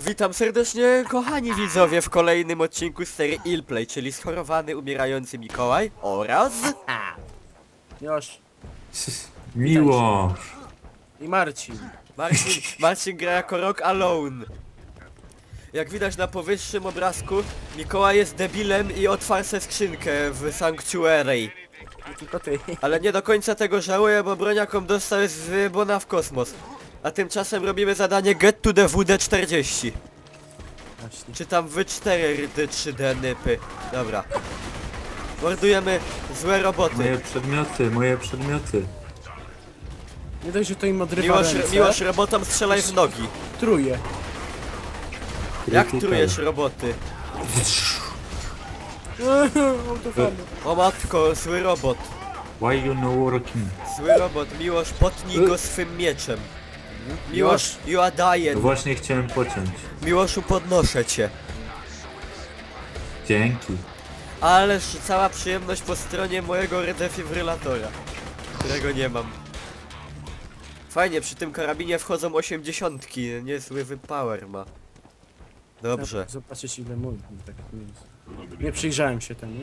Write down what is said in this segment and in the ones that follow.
Witam serdecznie, kochani widzowie, w kolejnym odcinku z serii Illplay, czyli schorowany, umierający Mikołaj oraz... Josz Miłosz. i Marcin. Marcin gra jako Rock Alone. Jak widać na powyższym obrazku, Mikołaj jest debilem i otwarł se skrzynkę w Sanctuary. Tylko ty. Ale nie do końca tego żałuję, bo broń jaką dostał jest wyjebana w kosmos. A tymczasem robimy zadanie Get to the WD-40. Właśnie. Czy tam wy 4 3D nypy. Dobra. Mordujemy złe roboty. Moje przedmioty. Nie dość, że to im odrywa ręce. Miłosz robotom strzelaj w nogi. Truje. Jak trujesz roboty? Autofany. O matko, zły robot. Why you no working? Zły robot, Miłosz, potnij go swym mieczem. Miłosz, you are No dying. właśnie chciałem pociąć. Miłoszu, podnoszę cię. Dzięki. Ależ cała przyjemność po stronie mojego redefibrylatora, którego nie mam. Fajnie, przy tym karabinie wchodzą 80. Niezły power ma. Dobrze. Zobaczyć ile mój. Tak nie jest. Nie przyjrzałem się temu.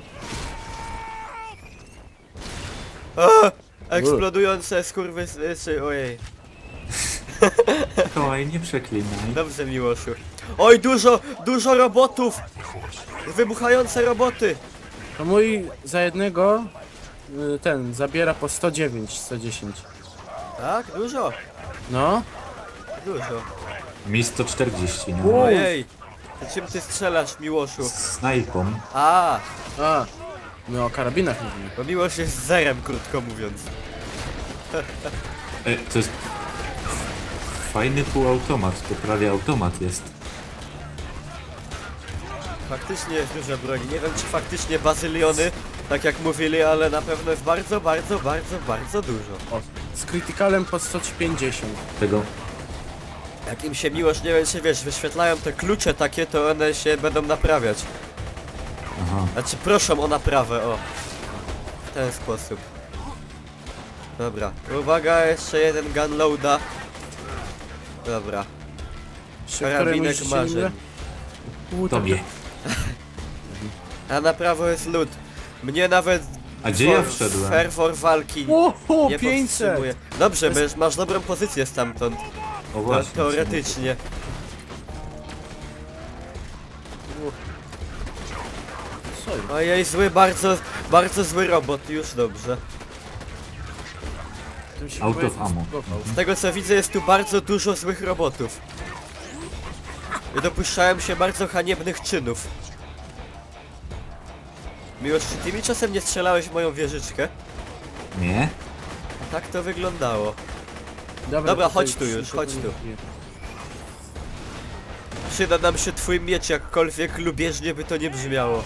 O! Eksplodujące skurwysy, ojej. Mikołaj, nie przeklinaj. Dobrze, Miłoszu. Oj, dużo robotów! Wybuchające roboty! To mój za jednego ten zabiera po 109, 110. Tak? Dużo? No. Dużo. Mi 140, no. Ojej! To czym ty strzelasz, Miłoszu? Snajpą. A, my o karabinach mówimy. Bo Miłosz jest zerem, krótko mówiąc. To jest... Fajny półautomat, to prawie automat jest. Faktycznie jest dużo broni. Nie wiem, czy faktycznie bazyliony, tak jak mówili, ale na pewno jest bardzo dużo. O, z krytykalem po 150. Tego... Jak im się Miłosz, nie wiem, czy wiesz, wyświetlają te klucze takie, to one się będą naprawiać. Aha. Znaczy proszą o naprawę, o. W ten sposób. Dobra, uwaga, jeszcze jeden gunloada. Dobra, karabinek marzeń. Tobie. A na prawo jest lód. Mnie nawet A gdzie ja wszedłem? fervor walki O, nie 500! powstrzymuje. Dobrze, masz dobrą pozycję stamtąd. O właśnie. Teoretycznie. Co jest? Ojej, bardzo zły robot, już dobrze. Tym się Out chyba of ammo. zbugował. Z tego co widzę, jest tu bardzo dużo złych robotów. I dopuszczałem się bardzo haniebnych czynów. Miłosz, czy ty mi czasem nie strzelałeś w moją wieżyczkę? Nie? Tak to wyglądało. Dobra, tutaj chodź tu już, chodź tu. Przyda nam się twój miecz, jakkolwiek lubieżnie by to nie brzmiało.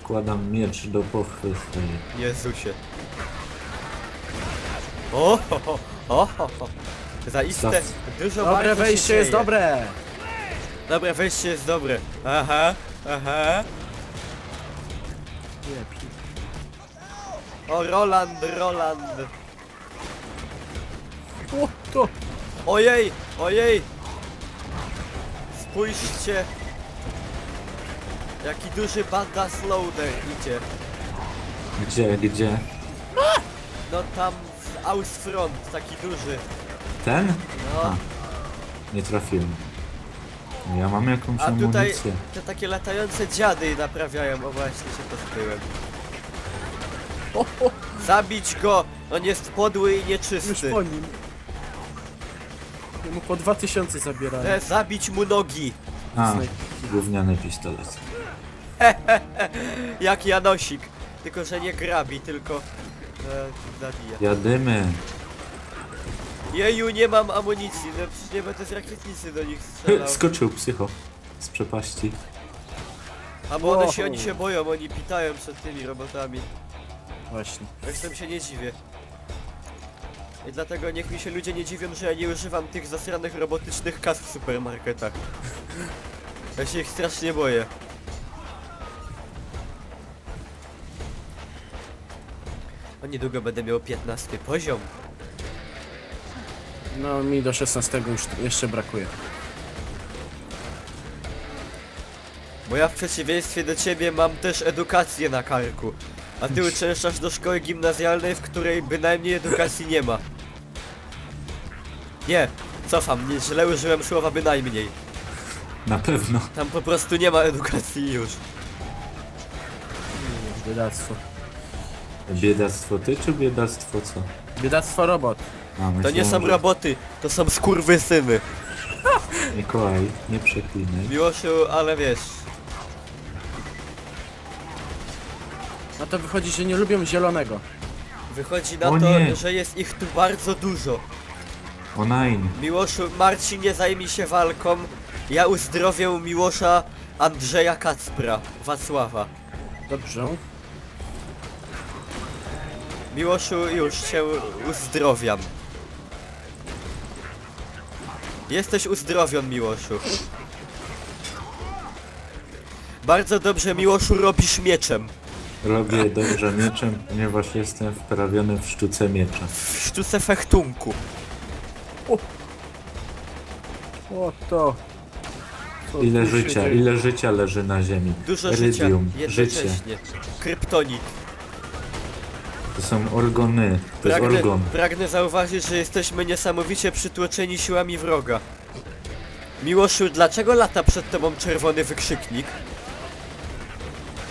Wkładam miecz do pochwy swojej. Jezusie. O, ho, ho, o, ho, ho. Zaiste, dużo Dobre bardzo się wejście jest dzieje. dobre! Dobre wejście jest dobre. Aha. O, Roland. O, to! Ojej. Spójrzcie. Jaki duży badass loader idzie. Gdzie? No tam z Ausfront, taki duży. Ten? No. A. Nie trafiłem. Ja mam jakąś A tutaj amunicję. te takie latające dziady naprawiają. O, właśnie się pozbyłem. Zabić go! On jest podły i Już nieczysty. po nim. Mu po 2000 zabierałem. Zabić mu nogi! A, gówniany pistolet. Jak Janosik. Tylko, że nie grabi, tylko zabija. Jadymy. Jeju, nie mam amunicji. No przecież nie będę z rakietnicy do nich strzelał. Skoczył psycho. Z przepaści. A bo oni się boją, oni pitają przed tymi robotami. Właśnie. Zresztą się nie dziwię. I dlatego niech mi się ludzie nie dziwią, że ja nie używam tych zasranych robotycznych kask w supermarketach. Ja się ich strasznie boję. O, niedługo będę miał 15 poziom. No mi do 16 już jeszcze brakuje. Bo ja w przeciwieństwie do ciebie mam też edukację na karku. A ty uczęszczasz do szkoły gimnazjalnej, w której bynajmniej edukacji nie ma. Nie, cofam, źle użyłem słowa bynajmniej. Na pewno. Tam po prostu nie ma edukacji już. Biedactwo. Biedactwo ty czy biedactwo co? Biedactwo robot. A, To nie myślałem, są że- roboty, to są skurwysyny. Mikołaj, nie przeklinaj. Miłosiu, ale wiesz... No to wychodzi, że nie lubią zielonego. Wychodzi na O to, nie. że jest ich tu bardzo dużo. O nein. Miłoszu, Marcinie zajmij się walką. Ja uzdrowię Miłosza Andrzeja Kacpra, Wacława. Dobrze. Miłoszu, już cię uzdrowiam. Jesteś uzdrowion, Miłoszu. Bardzo dobrze, Miłoszu, robisz mieczem. Robię dobrze mieczem, ponieważ jestem wprawiony w sztuce miecza. W sztuce fechtunku. O to. Co Ile tu się życia, dzieje? ile życia leży na ziemi. Dużo życia, Iridium, życie. jednocześnie. Kryptonit. To są orgony. To jest orgon. Pragnę zauważyć, że jesteśmy niesamowicie przytłoczeni siłami wroga. Miłoszu, dlaczego lata przed tobą czerwony wykrzyknik?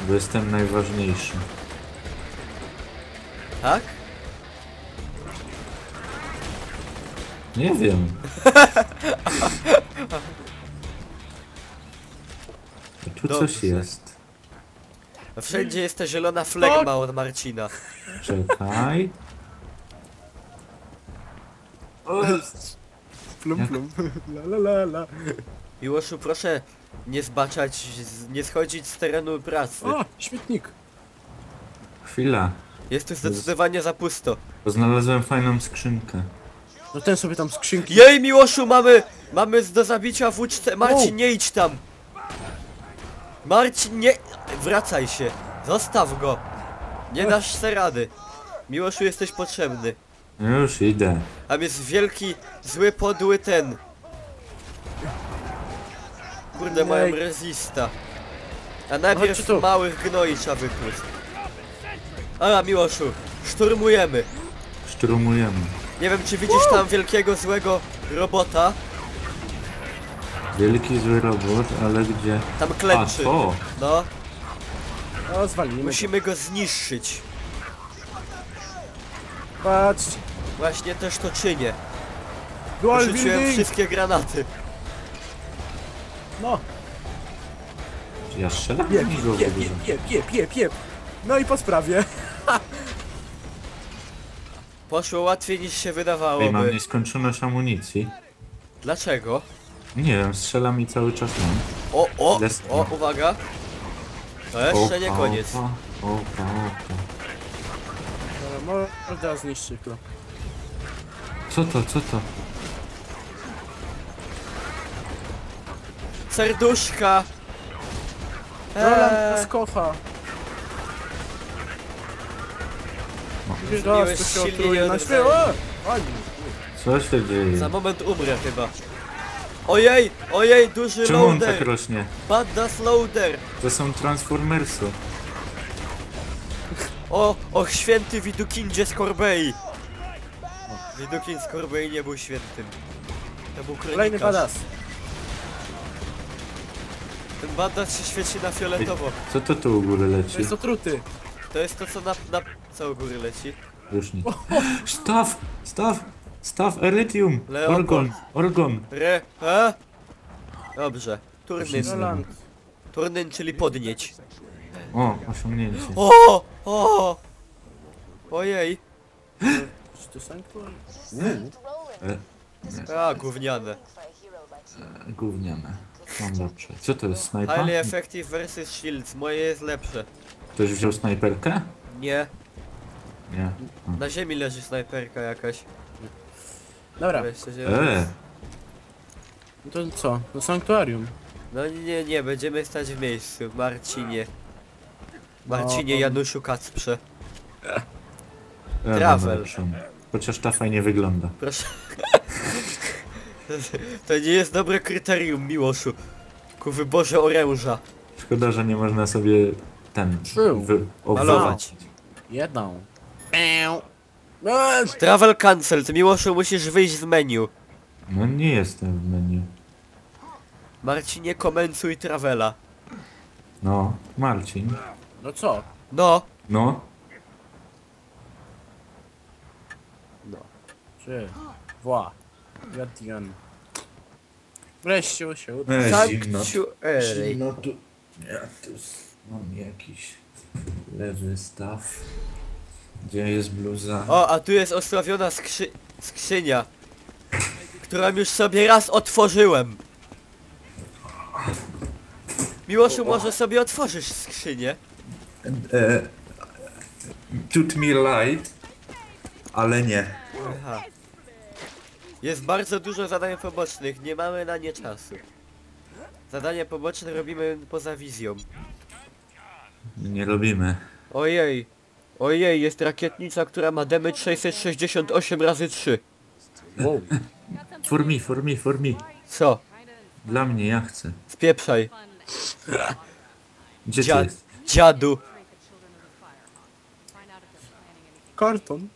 Bo jestem najważniejszy. Tak? Nie wiem. Tu coś Dobrze. jest. Wszędzie jest ta zielona flegma od Marcina. Czekaj. Plum plum. La la la la. Miłoszu, proszę nie zbaczać, nie schodzić z terenu pracy. O, śmietnik. Chwila. Jest tu zdecydowanie za pusto. Bo znalazłem fajną skrzynkę. No ten sobie tam skrzynki. Jej, Miłoszu, mamy do zabicia włóczce. Marcin, nie idź tam. Marcin, nie... Wracaj się. Zostaw go. Nie dasz se rady. Miłoszu, jesteś potrzebny. Już idę. Tam jest wielki, zły, podły ten. Kurde, mają Ej. rezista. A najpierw Chodźcie tu. małych gnoi trzeba wypluć. Dobra, Miłoszu, szturmujemy. Szturmujemy. Nie wiem, czy widzisz tam wielkiego, złego robota. Wielki zły robot, ale gdzie? Tam A klęczy. to! No, O, zwalnijmy. musimy go zniszczyć. Patrz. Właśnie też to czynię. Dual Rzuciłem building. wszystkie granaty. No. Czy ja strzelam? Piep, Nie go piep, w ogóle. piep, piep, piep, piep. No i po sprawie. Poszło łatwiej niż się Ej, mam wydawałoby. nieskończoność amunicji. Dlaczego? Nie wiem, strzela mi cały czas mam. O, uwaga. To jeszcze nie Opa, koniec. Opa, opa, opa. Dobra, morda zniszczy go. Co to, co to? Serduszka. Roland Skocha. Zmieniłeś Raz to się silnie otruje na od świecie. Oj! Co się dzieje? Za moment umrę chyba. Ojej, ojej, duży Czemu on tak loader. rośnie? Badass loader. To są Transformersy. O, święty Widukindzie z Korbei. Widukin z Korbei nie był świętym. To był Kolejny kronikarz. badass. Ten badass się świeci na fioletowo. Co to tu u góry To leci? jest otruty. To jest to, co co u góry leci. Już nie. Staw! Staw! Staw! Iridium! Leopard. Orgon! Orgon! Dobrze. Turnin. Roland. Turnin, czyli podnieć. O, osiągnięcie. O! Ojej. Czy to sanktuarium? Gówniane. Gówniane. Mam lepsze. Co to jest, snajpa? Highly effective versus shields. Moje jest lepsze. Ktoś wziął snajperkę? Nie. Nie. Na ziemi leży snajperka jakaś. Dobra, Weź się no to co? To sanktuarium. No nie, będziemy stać w miejscu. Marcinie, No, Januszu Kacprze. Ja mam Travel. lepszą. Chociaż ta fajnie wygląda. Proszę. To nie jest dobre kryterium, Miłoszu. Ku wyborze oręża. Szkoda, że nie można sobie ten... True. Malować. Jedną. Travel cancelled. Miłoszu, musisz wyjść z menu. No nie jestem w menu. Marcinie, komentuj travela. No, Marcin. No co? No. No. Czy? Wła. Guardian. Wreszcie się uda. Sanctuary. No tu... Ja tu mam jakiś lewy staw. Gdzie jest bluza? O, a tu jest osławiona skrzynia. Którą już sobie raz otworzyłem. Miłoszu, może sobie otworzysz skrzynię? Tut me light. Ale nie. Aha. Jest bardzo dużo zadań pobocznych, nie mamy na nie czasu. Zadania poboczne robimy poza wizją. Nie robimy. Ojej. Ojej, jest rakietnica, która ma damage 668 razy 3. Wow. For me. Co? Dla mnie, ja chcę. Spieprzaj. Gdzie to Dzia jest? dziadu. Karton.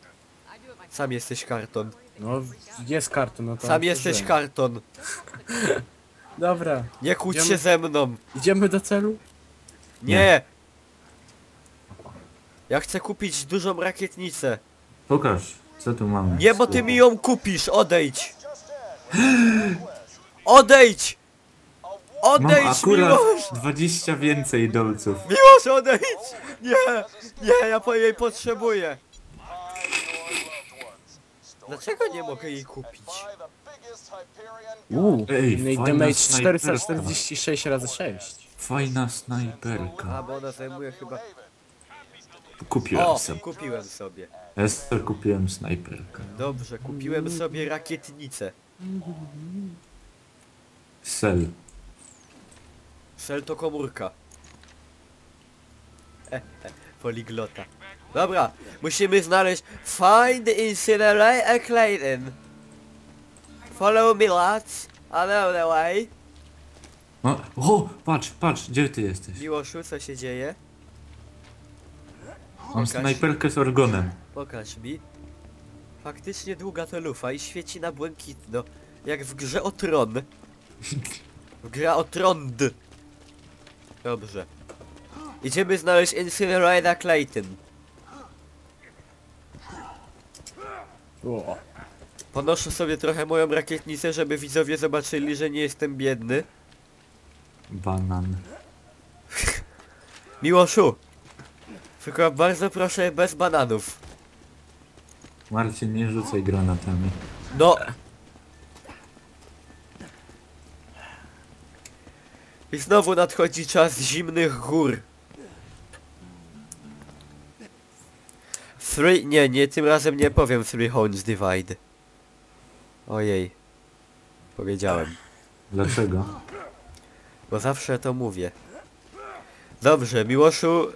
Sam jesteś karton. No, jest karton, no to... Sam jesteś karton. Dobra. Nie kłóć Idziemy- się ze mną. Idziemy do celu? Nie. Ja chcę kupić dużą rakietnicę. Pokaż, co tu mamy. Nie, bo ty mi ją kupisz. Odejdź. Odejdź. Mam Odejdź, akurat Miłosz. 20 więcej dolców. Miłosz, odejdź. Nie. Nie, ja po jej potrzebuję. Dlaczego nie mogę jej kupić? Ej, Innej fajna damage snajperka. 446 razy 6. Fajna snajperka. A, bo ona zajmuje chyba... Kupiłem O, sobie. kupiłem sobie. Ja sobie kupiłem snajperkę. Dobrze, kupiłem sobie rakietnicę. Sel. Sel to komórka. Poliglota. Dobra, musimy znaleźć... Find Incinerate a Clayton. Follow me, lads. I know the way. No, o, patrz, gdzie ty jesteś? Miłoszu, co się dzieje? Mam snajperkę z orgonem. Pokaż mi. Faktycznie długa to lufa i świeci na błękitno. Jak w grze o tron. Gra o trond. Dobrze. Idziemy znaleźć Incinerate Clayton. O. Ponoszę sobie trochę moją rakietnicę, żeby widzowie zobaczyli, że nie jestem biedny. Banan. Miłoszu! Tylko bardzo proszę bez bananów. Marcin, nie rzucaj granatami. No! I znowu nadchodzi czas zimnych gór. Nie, tym razem nie powiem Three Horns Divide. Ojej. Powiedziałem. Dlaczego? Bo zawsze to mówię. Dobrze, Miłoszu,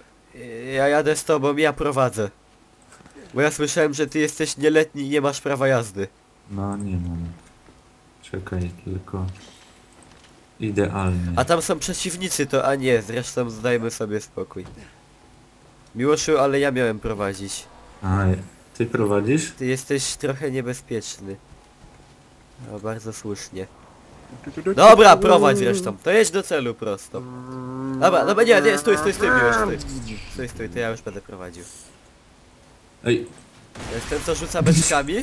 ja jadę z tobą, ja prowadzę. Bo ja słyszałem, że ty jesteś nieletni i nie masz prawa jazdy. No, nie mam. Czekaj, tylko... Idealnie. A tam są przeciwnicy, to a nie, zresztą zdajmy sobie spokój. Miłoszu, ale ja miałem prowadzić. A, ty prowadzisz? Ty jesteś trochę niebezpieczny. No, bardzo słusznie. Dobra, prowadź zresztą. To jedź do celu prosto. Dobra, nie, stój, Miłosz, stój, to ja już będę prowadził. Ej, To jest ten, co rzuca beczkami?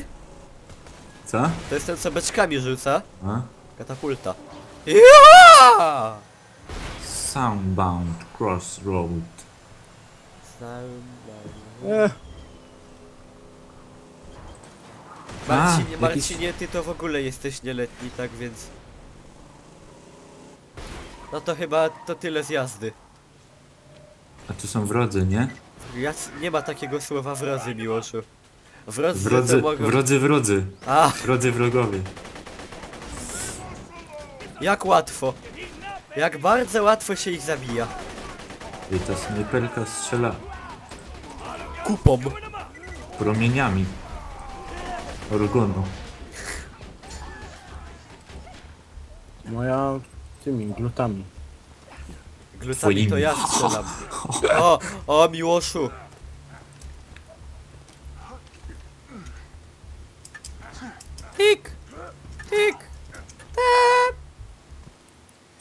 co? To jest ten, co beczkami rzuca? A? Katapulta. Ja! Soundbound Crossroad. Marcinie, ty to w ogóle jesteś nieletni, tak więc... No to chyba to tyle z jazdy. A tu są wrodzy, nie? Nie ma takiego słowa wrodzy, Miłoszu. Wrodzy to mogą... Wrodzy. A, Wrodzy wrogowie. jak łatwo. Jak bardzo łatwo się ich zabija. I ta snajperka strzela Kupą. promieniami orgonu. Moja... tymi glutami. Glutami to Twoimi. ja strzelam. O, Miłoszu. Tik! Tik!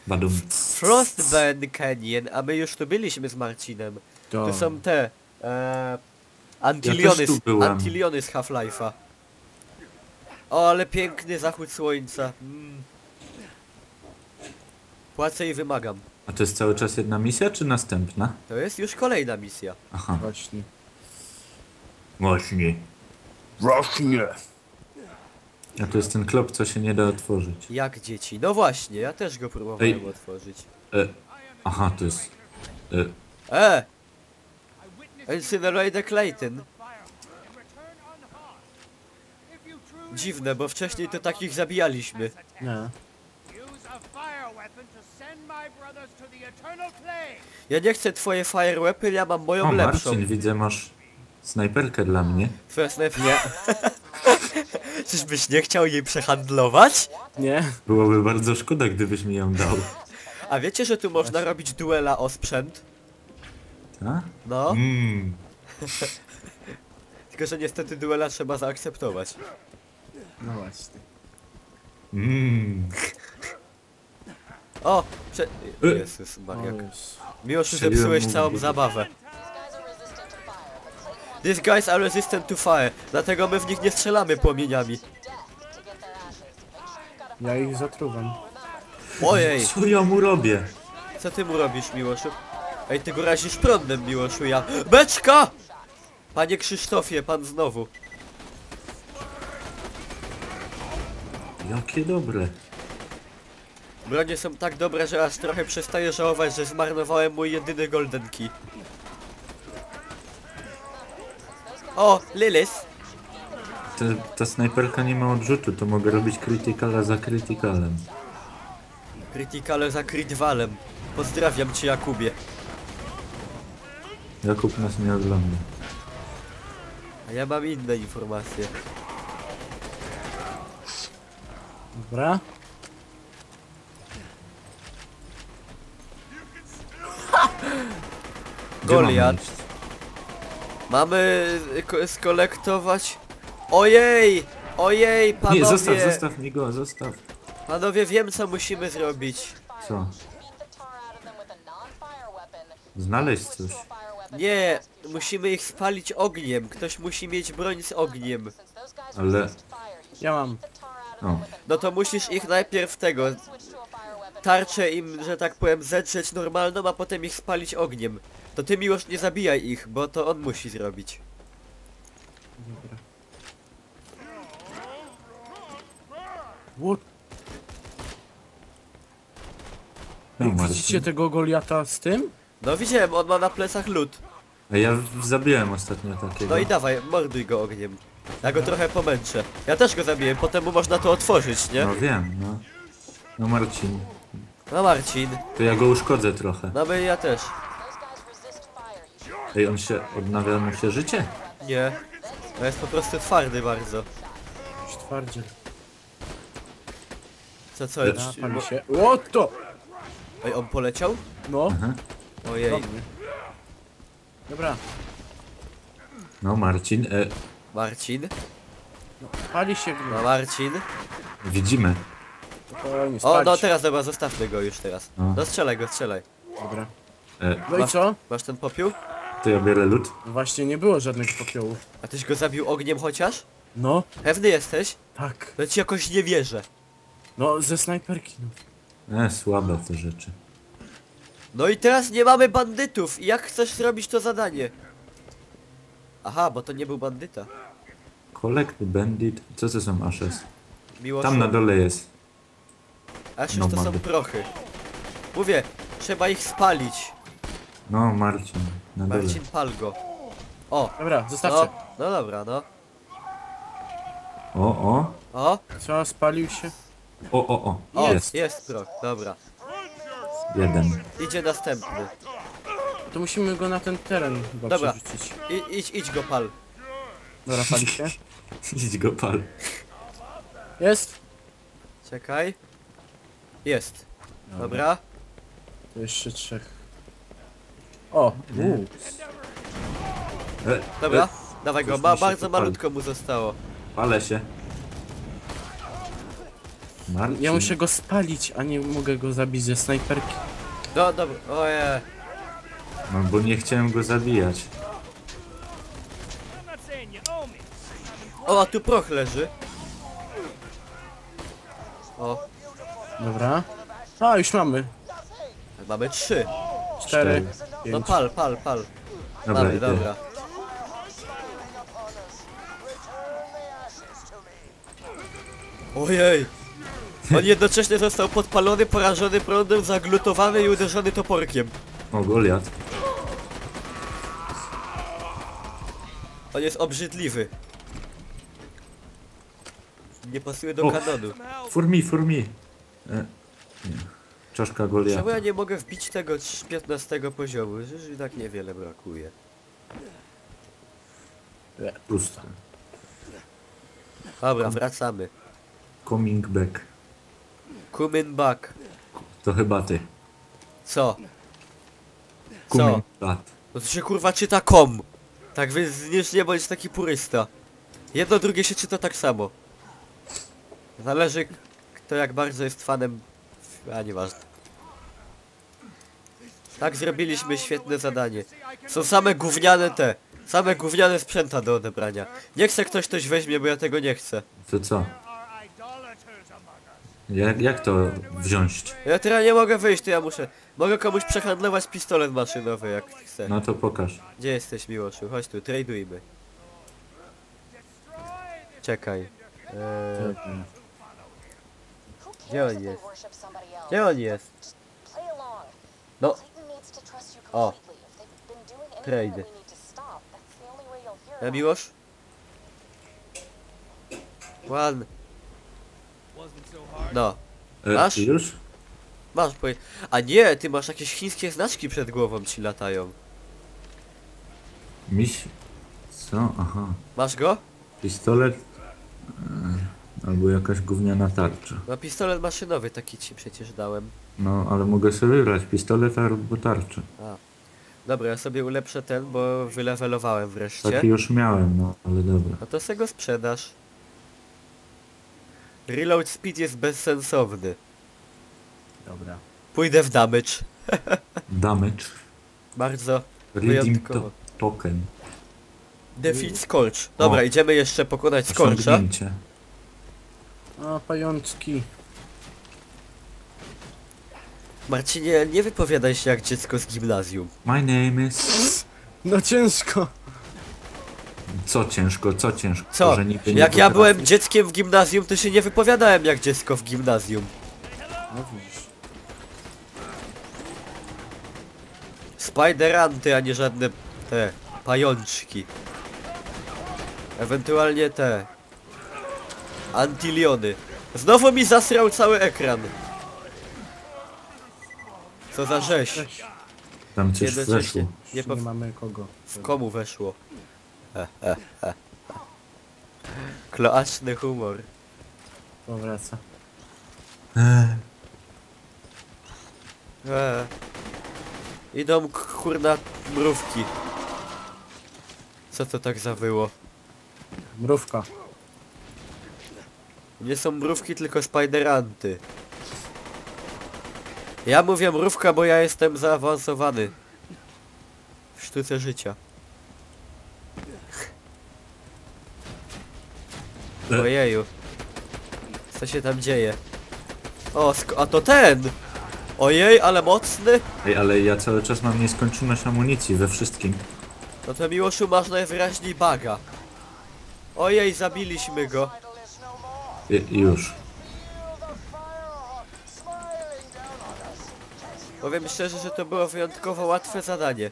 Badum. Frostburn Canyon, a my już tu byliśmy z Marcinem. To. Tu są te... Ja też tu byłem. Antiliony z Half-Life'a. O, ale piękny zachód słońca. Płacę i wymagam. A to jest cały czas jedna misja, czy następna? To jest już kolejna misja. Aha. Właśnie. Właśnie. Właśnie. A to jest ten klop, co się nie da otworzyć. Jak dzieci? No właśnie, ja też go próbowałem Ej. otworzyć. Aha, to jest... Incinerate Clayton. Dziwne, bo wcześniej to takich zabijaliśmy. Nie. Ja nie chcę twoje fire weapon, ja mam moją O, lepszą. Marcin, widzę, masz snajperkę dla mnie. Twoja snajper... Nie. Czyżbyś nie chciał jej przehandlować? Nie. Byłoby bardzo szkoda, gdybyś mi ją dał. A wiecie, że tu można robić duela o sprzęt? A? No. Mmm. Tylko, że niestety duela trzeba zaakceptować. No właśnie. Mmm. O! Jezus O, Maria. już. Miłosz, że Strzeliłem zepsułeś mu całą w zabawę. These guys are resistant to fire. Dlatego my w nich nie strzelamy płomieniami. Ja ich zatruwam. Ojej! Co ja mu robię? Co ty mu robisz, Miłoszu? Ej, ty go razisz prądem, Miłoszu, ja... Beczka! Panie Krzysztofie, pan znowu. Jakie dobre. Bronie są tak dobre, że aż trochę przestaję żałować, że zmarnowałem mój jedyny golden key. O, Lilith! Ta snajperka nie ma odrzutu, to mogę robić krytykala za krytykalem. Criticale za Critwalem. Pozdrawiam cię, Jakubie. Jakub nas nie ogląda. A ja mam inne informacje. Dobra. Gdzie Goliat. mamy iść? Mamy skolektować... Ojej! Ojej, panowie! Nie, zostaw mi go, zostaw. Panowie, wiem co musimy zrobić. Co? Znaleźć coś. Nie, musimy ich spalić ogniem. Ktoś musi mieć broń z ogniem. Ale... Ja mam. O, No to musisz ich najpierw tego... Tarczę im, że tak powiem, zedrzeć normalną, a potem ich spalić ogniem. To ty, Miłosz, nie zabijaj ich, bo to on musi zrobić. Dobra. What? no Widzicie Marcin. tego Goliata z tym? No widziałem, on ma na plecach lód. A ja zabiłem ostatnio takiego. No i dawaj, morduj go ogniem. Ja go trochę pomęczę. Ja też go zabiję, potem mu można to otworzyć, nie? No wiem, no. No Marcin, No Marcin, to ja go uszkodzę trochę. no my ja też. Ej, on się... odnawia mu się życie? Nie. On jest po prostu twardy bardzo. Już twardziej. Co jest? Napali się. What to? Ej, on poleciał? No. Ojej. Dobry. Dobra. No Marcin, Marcin? Pali się No gno. Marcin. widzimy. Spokojnie, O, spalić. no teraz dobra, zostawmy go już teraz. No. No strzelaj go, strzelaj. Dobra. E, No i co? Masz ten popiół? to ja biorę lód. Właśnie nie było żadnych popiołów. A tyś go zabił ogniem chociaż? No. Pewny jesteś? Tak. No ci jakoś nie wierzę. No, ze snajperki. No. Słabe te rzeczy. No i teraz nie mamy bandytów. I jak chcesz zrobić to zadanie? Aha, bo to nie był bandyta. Collect bandit. Co to są ashes? Miło Tam na dole jest. Aż no już to są mamy. prochy. Mówię, trzeba ich spalić. No Marcin, na dole. Marcin, pal go. O, Dobra, no, zostawcie. no dobra, no. O. O, Co, spalił się? O. o, Jest. jest proch, dobra. Jeden. Idzie następny. To musimy go na ten teren chyba Dobra. przerzucić. Idź go pal. Dobra, pali się. Idź go pal. Jest? Czekaj. Jest. Dobra. To jeszcze trzech. O, Dobra, dawaj go, Już mi się bardzo popali. malutko mu zostało. Palę się. Marcin. ja muszę go spalić, a nie mogę go zabić ze snajperki. No dobra, ojej. No bo nie chciałem go zabijać. O, a tu proch leży. O, Dobra. A, już mamy. mamy 3. 4, No 5. pal. Dobra, Mamy, idę. dobra. Ojej! On jednocześnie został podpalony, porażony prądem, zaglutowany i uderzony toporkiem. O, Goliat. On jest obrzydliwy. Nie pasuje do O. kanonu. For me. Nie. Czaszka Czemu Goliata. ja nie mogę wbić tego 15 poziomu? Że i tak niewiele brakuje. Puste. Dobra, wracamy. Coming back. Coming back. To chyba ty. Co? Co? Coming back. No to się kurwa czyta kom. Tak więc nie bądź taki purysta. Jedno drugie się czyta tak samo. Zależy kto jak bardzo jest fanem. A nieważne. Tak zrobiliśmy świetne zadanie. Są same gówniane same gówniane sprzęta do odebrania. Nie chcę ktoś coś weźmie, bo ja tego nie chcę. To co? Jak to wziąć? Ja teraz nie mogę wyjść, to ja muszę. Mogę komuś przehandlować pistolet maszynowy jak chcę. No to pokaż. Gdzie jesteś, Miłoszu? Chodź tu, tradujmy. Czekaj. Gdzie on jest? Gdzie on jest? No. O. Trade. Miłosz? One. No. Masz? Już? Masz A nie, ty masz jakieś chińskie znaczki przed głową ci latają. Miś? Co? Aha. Masz go? Pistolet? Albo jakaś gówniana tarcza. No pistolet maszynowy taki ci przecież dałem. No, ale mogę sobie wybrać pistolet albo tarczę. Dobra, ja sobie ulepszę ten, bo wylewelowałem wreszcie. Taki już miałem, no, ale dobra. No to se go sprzedasz. Reload speed jest bezsensowny. Dobra. Pójdę w damage. Damage. Bardzo Redeem wyjątkowo. token. Defeat Scorch. Dobra, idziemy jeszcze pokonać Scorcha. Osiągnięcie. A, pajączki. Marcinie, nie wypowiadaj się jak dziecko z gimnazjum. My name is... No ciężko. Co ciężko, co ciężko? Co? To, że niby nie Jak ja potrafię. byłem dzieckiem w gimnazjum, to się nie wypowiadałem jak dziecko w gimnazjum. No widzisz. Spideranty, a nie żadne te pajączki. Ewentualnie te antiliony. Znowu mi zasrał cały ekran. Co za rzeź. Tam coś Jednocześnie. weszło. Nie Nie mamy kogo. w komu weszło. Kloaczny humor. Powraca. Idą kurna mrówki. Co to tak zawyło? Mrówka. Nie są mrówki, tylko spideranty. Ja mówię mrówka, bo ja jestem zaawansowany w sztuce życia. Ojeju. Co się tam dzieje? O, a to ten! Ojej, ale mocny! Ej, ale ja cały czas mam nieskończoność amunicji we wszystkim. No to Miłoszu masz najwyraźniej baga. Ojej, zabiliśmy go. Już. Powiem szczerze, że to było wyjątkowo łatwe zadanie.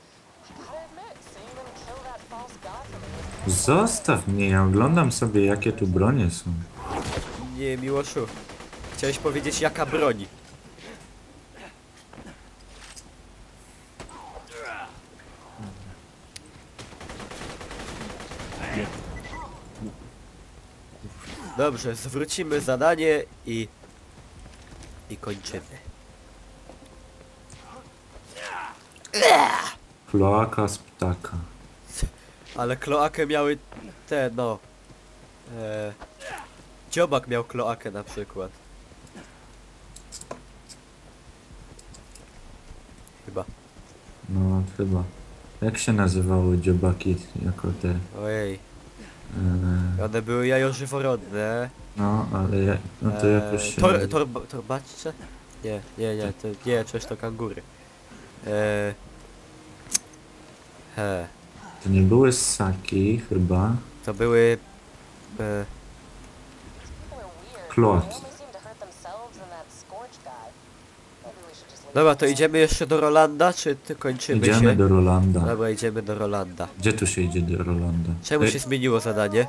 Zostaw mnie, ja oglądam sobie jakie tu bronie są. Nie, Miłoszu. Chciałeś powiedzieć jaka broń. Dobrze, zwrócimy zadanie i kończymy. Kloaka z ptaka. Ale kloakę miały te, no. Dziobak miał kloakę na przykład. Chyba. No chyba. Jak się nazywały dziobaki jako te... Ojej. One były jajożyworodne. No, ale no to jakoś się... Torbaczcze? Nie, to nie, coś to kangury. To nie były ssaki chyba. To były... Kloaki. Dobra, to idziemy jeszcze do Rolanda, czy ty kończymy Idziemy się? do Rolanda. Dobra, idziemy do Rolanda. Gdzie tu się idzie do Rolanda? Czemu Ej, się zmieniło zadanie?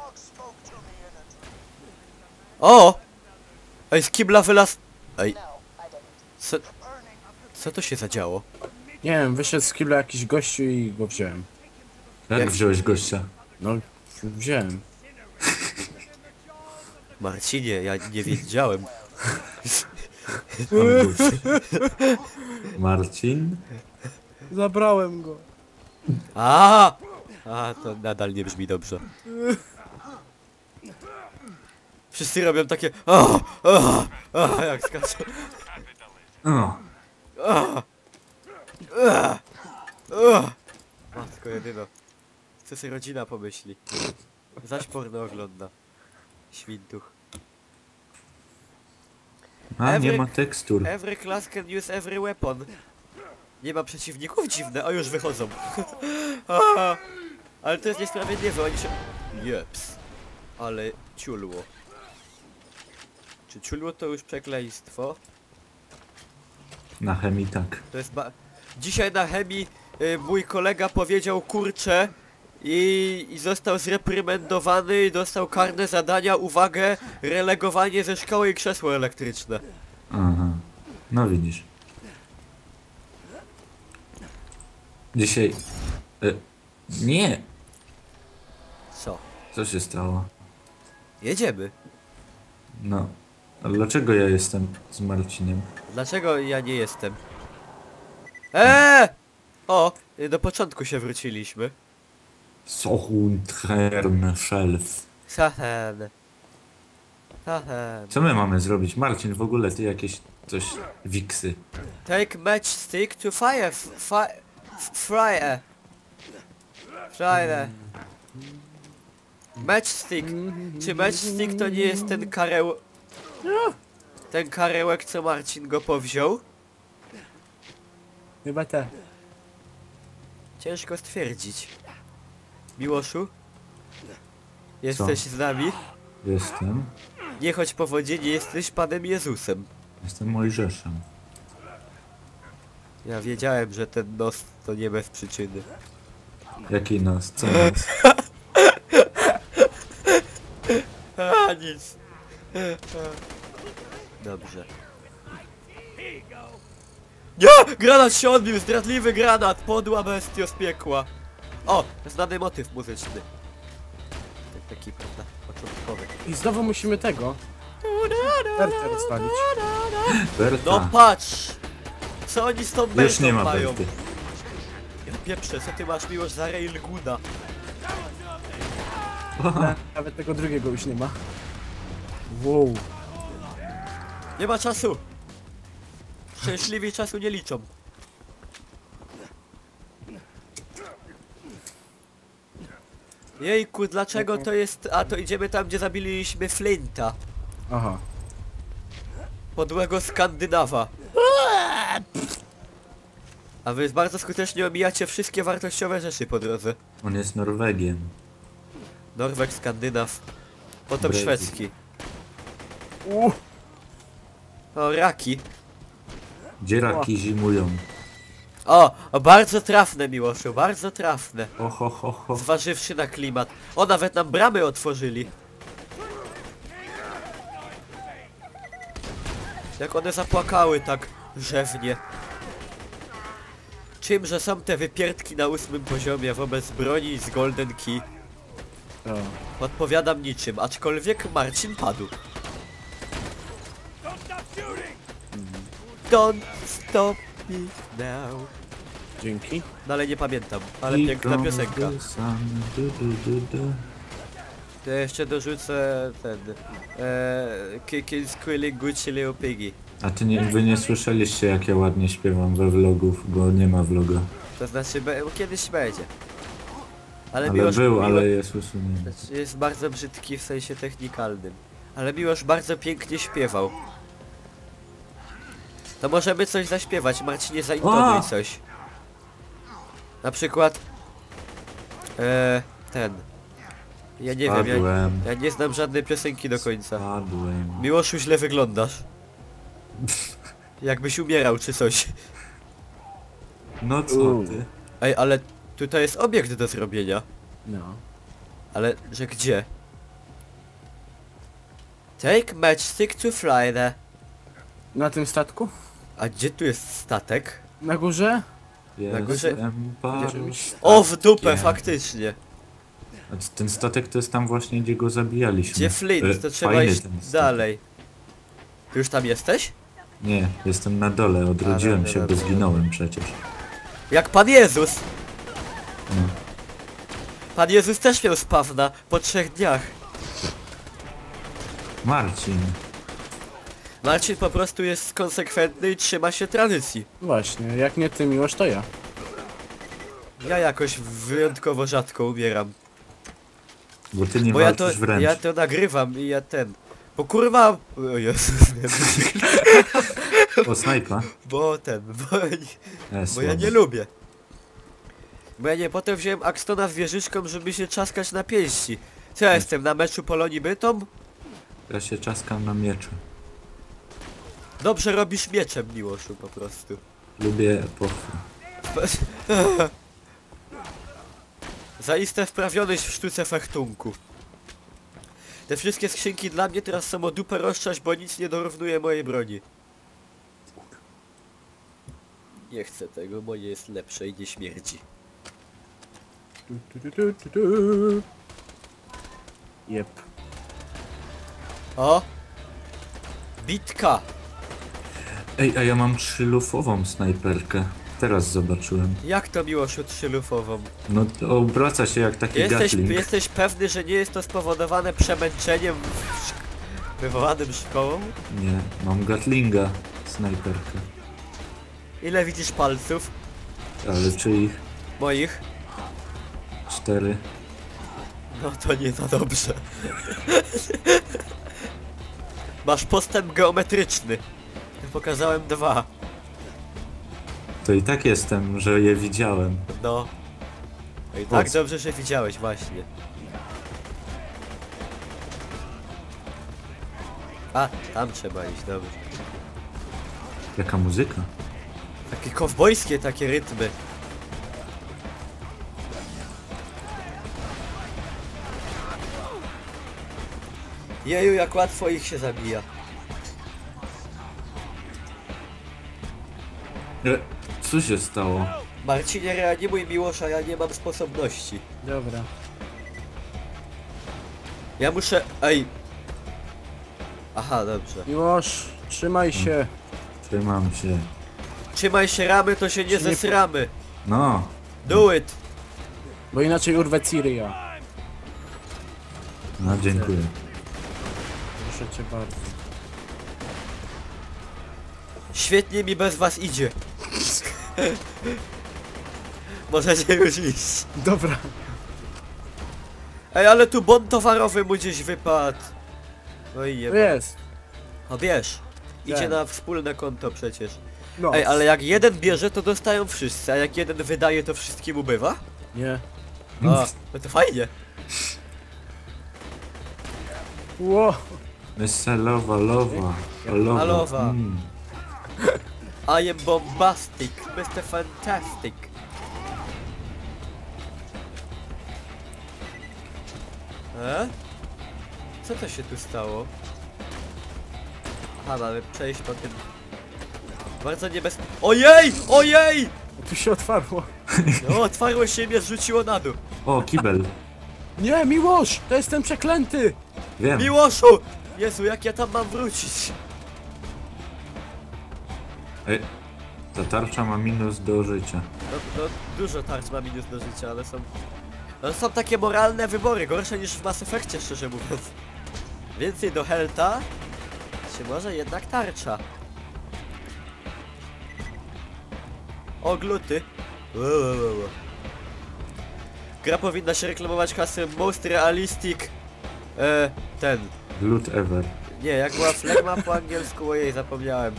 O! Ej, z kibla wylaz... Ej, co to się zadziało? Nie wiem, wyszedł z kibla jakiś gościu i go wziąłem. Jak wziąłeś gościa? No, wziąłem. Marcinie, ja nie wiedziałem. Marcin? Zabrałem go. A, to nadal nie brzmi dobrze. Wszyscy robią takie... jak skaczą. O, Matko jedyno. Co sobie rodzina pomyśli? Zaś porno ogląda. Świntuch. a nie Every- ma tekstur. Every class can use every weapon. Nie ma przeciwników? Dziwne. O, już wychodzą. Ale to jest niesprawiedliwe. Oni się... Jeps. Ale ciulło. Czy ciulło to już przekleństwo? Na chemii tak. To jest Dzisiaj na chemii mój kolega powiedział kurczę i został zreprymendowany i dostał karne zadania, uwagę, relegowanie ze szkoły i krzesło elektryczne. Aha. No widzisz. Dzisiaj... nie! Co? Co się stało? Jedziemy. No. A dlaczego ja jestem z Marcinem? Dlaczego ja nie jestem? O! Do początku się wróciliśmy. Sochuntrern Shelf. Sachen. Co my mamy zrobić? Marcin, w ogóle ty jakieś coś... wiksy. Take matchstick to fire. Fry. Matchstick. Czy matchstick to nie jest ten kareł... Ten karełek, co Marcin go powziął? Chyba te. Ciężko stwierdzić. Miłoszu? Jesteś z nami? Jestem. Nie chodź po wodzie, nie jesteś Panem Jezusem. Jestem Mojżeszem. Ja wiedziałem, że ten nos to nie bez przyczyny. Jaki nas? Co nas? Nic. Dobrze. Nie! Granat się odbił! Zdradliwy granat! Podła bestio z piekła! O! Znany motyw muzyczny. Taki, prawda, początkowy. I znowu musimy tego. Bertę rozwalić. Berta. No patrz! Co oni z tą Już Bertą nie ma mają? Berty. Ja pieprzę, co ty masz miłość za Railguna? Nawet tego drugiego już nie ma. Wow. Nie ma czasu! Szczęśliwi czasu nie liczą. Jejku, dlaczego to jest... A to idziemy tam, gdzie zabiliśmy Flinta. Aha. Podłego Skandynawa. A wy bardzo skutecznie omijacie wszystkie wartościowe rzeczy po drodze. On jest Norwegiem. Norweg, Skandynaw. Potem Brexit. szwedzki. O, raki. Gdzie raki zimują? O, bardzo trafne, Miłoszu, bardzo trafne. Ho, ho, ho. Zważywszy na klimat. O, nawet nam bramy otworzyli. Jak one zapłakały tak rzewnie. Czymże są te wypierdki na 8. poziomie wobec broni z Golden Key? O. Odpowiadam niczym, aczkolwiek Marcin padł. Don't stop me now. Dzięki. Dalej nie pamiętam, ale piękna piosenka. To ja jeszcze dorzucę ten... Kicking, Squealing, Gucci, Leo Piggy. A wy nie słyszeliście, jak ja ładnie śpiewam we vlogów, bo nie ma vloga. To znaczy, kiedyś będzie. Ale Ale Miłosz, był, ale jest usunięty. znaczy, jest bardzo brzydki w sensie technikalnym. Ale Miłosz bardzo pięknie śpiewał. To możemy coś zaśpiewać, Marcinie, zaintonuj O! coś. Na przykład... ten... Ja nie wiem, Spadłem. ja nie znam żadnej piosenki do końca. Spadłem. Miłoszu, źle wyglądasz. Jakbyś umierał czy coś. No co ty? Ej, ale tutaj jest obiekt do zrobienia. No. Ale, że gdzie? Take matchstick to fly there. Na tym statku? A gdzie tu jest statek? Na górze? górze- Jestem paru O, w dupę, statkiem. faktycznie. A ten statek to jest tam właśnie, gdzie go zabijaliśmy. Gdzie Flint? To trzeba fajny iść ten statek. dalej. Ty już tam jesteś? Nie, jestem na dole, odrodziłem dobra, się, bo dobra. zginąłem przecież. Jak Pan Jezus! No. Pan Jezus też miał spawna po 3 dniach. Marcin, Marcin po prostu jest konsekwentny i trzyma się tradycji. Właśnie, jak nie ty Miłosz, to ja. Ja jakoś wyjątkowo rzadko umieram. bo ty nie Bo ja to, walczysz wręcz. ja to nagrywam i ja ten... Bo kurwa... O Jezus, nie, O, snajpa. bo ten... Bo ja Słabo. nie lubię. Bo ja nie, potem wziąłem Axtona z wieżyczką, żeby się czaskać na pięści. Co ja jestem, na meczu Polonii Bytom? Ja się czaskam na mieczu. Dobrze robisz mieczem, Miłoszu, po prostu. Lubię pochwę. Zaiste wprawionyś w sztuce fechtunku. Te wszystkie skrzynki dla mnie teraz są o dupę rozczać, bo nic nie dorównuje mojej broni. Nie chcę tego, moje jest lepsze i nie śmierdzi. Jep. O! Bitka! Ej, a ja mam 3-lufową snajperkę. Teraz zobaczyłem. Jak to Miłoszu trzylufową? No to obraca się jak taki gatling. Jesteś pewny, że nie jest to spowodowane przemęczeniem wywołanym szkołą? Nie, mam gatlinga snajperkę. Ile widzisz palców? Ale czyich? Moich? 4. No to nie za dobrze. Masz postęp geometryczny. Ja pokazałem 2. To i tak jestem, że je widziałem. No. No i Po tak co? dobrze, że widziałeś właśnie. A, tam trzeba iść, dobrze. Jaka muzyka? Takie kowbojskie takie rytmy. Jeju, jak łatwo ich się zabija. Co się stało? Marcinie, reanimuj Miłosza, ja nie mam sposobności. Dobra. Ja muszę... Ej! Aha, dobrze. Miłosz, trzymaj się. Trzymam się. Trzymaj się ramy, to się nie Czy nie po- zesramy. No, Do it! Bo inaczej urwę Cyria. no dziękuję. Proszę cię bardzo. Świetnie mi bez was idzie. Możecie już iść. Dobra. Ej, ale tu bon towarowy mu gdzieś wypadł. No i To jeba. jest. O, bierz. Idzie Tak. na wspólne konto przecież. No. Ej, ale jak jeden bierze, to dostają wszyscy, a jak jeden wydaje, to wszystkim ubywa? Nie. O, no to fajnie. Ło. Weselowa, lowa. Alowa. Alowa. Mm. I am bombastic, Mr. Fantastic. Co to się tu stało? Aha, mamy przejść po tym... Bardzo niebezpie... Ojej! Ojej! Tu się otwarło. No, otwarło się i mnie zrzuciło na dół. O, kibel. Nie, Miłosz! To jest ten przeklęty! Wiem. Miłoszu! Jezu, jak ja tam mam wrócić? Ej, Ta tarcza ma minus do życia. No, dużo tarcz ma minus do życia, ale są... Ale są takie moralne wybory, gorsze niż w Mass Effectie, szczerze mówiąc. Więcej do healtha, czy może jednak tarcza? O, gluty. Gra powinna się reklamować hasłem Most Realistic... ten... Glut ever. Nie, jak była flegma po angielsku, ojej, zapomniałem.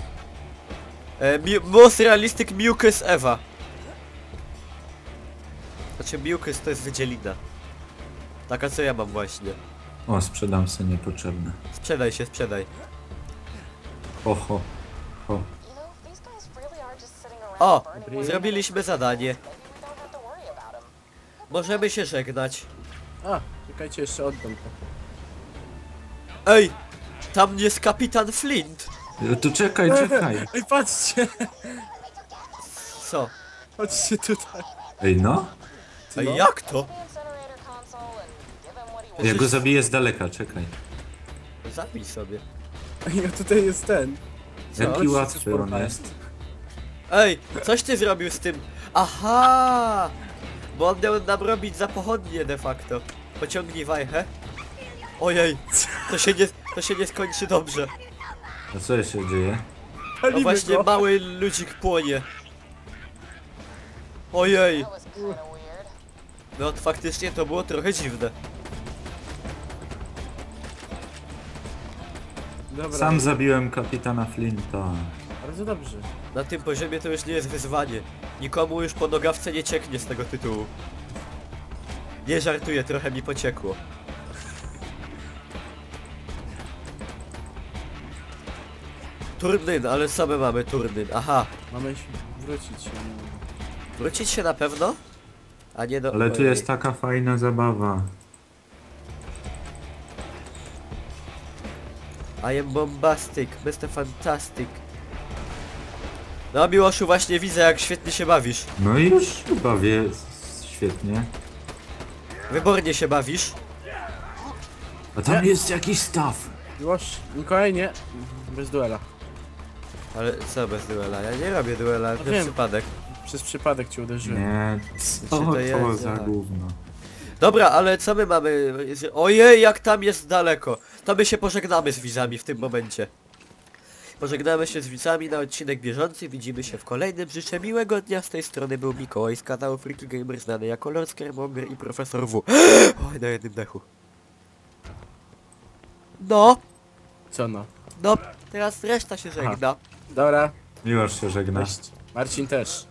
Most Realistic Mucus Eva. Znaczy mucus to jest wydzielina. Taka co ja mam właśnie. O, sprzedam sobie niepotrzebne. Sprzedaj się, sprzedaj. Oho. O. You know, these guys really are just sitting around O! burning Zrobiliśmy zadanie. maybe we don't have to worry about them. Możemy się żegnać. A, czekajcie, jeszcze oddam to. Ej! Tam jest kapitan Flint! To czekaj. Ej, patrzcie! Co? Chodźcie tutaj. Ej, no. Ej, jak to? The incinerator console and give him what he Ja go zabiję z daleka, czekaj. Zabij sobie. Ej, no tutaj jest ten. Jaki Chodźcie, łatwy coś on porwałem. jest. Ej! Coś ty zrobił z tym? Aha! Bo on miał nam robić za pochodnie de facto. Pociągnij wajchę. Ojej! To się nie skończy dobrze. A co się dzieje? No Palimy właśnie go. mały ludzik płonie. Ojej! That was kinda weird. No faktycznie to było trochę dziwne. Dobra, Sam zabiłem kapitana Flinta. bardzo dobrze. Na tym poziomie to już nie jest wyzwanie. Nikomu już po nogawce nie cieknie z tego tytułu. Nie żartuję, trochę mi pociekło. Turnyn, ale co my mamy turnyn? Aha, Mamy się wrócić się. wrócić się na pewno? A nie do... Ale tu ojej. jest taka fajna zabawa. I am bombastic, Mr. Fantastic. No Miłoszu, właśnie widzę jak świetnie się bawisz. No i już bawię świetnie. Wybornie się bawisz. A tam jest jakiś staw. Już, Mikołaj, nie. Bez duela. Ale co bez duela? Ja nie robię duela, No to wiem. przypadek. Przez przypadek cię uderzyłem. Nie, co to to jest, za tak. gówno. Dobra, ale co my mamy? Ojej, jak tam jest daleko. To my się pożegnamy z widzami w tym momencie. Pożegnamy się z widzami na odcinek bieżący. Widzimy się w kolejnym. Życzę miłego dnia. Z tej strony był Mikołaj z kanału Freaky Gamer, znany jako Lord Scaremonger i Profesor W. Oj, na jednym dechu. No, Co no? no, teraz reszta się żegna. Dobra, Miłosz się żegna. cześć. Marcin też.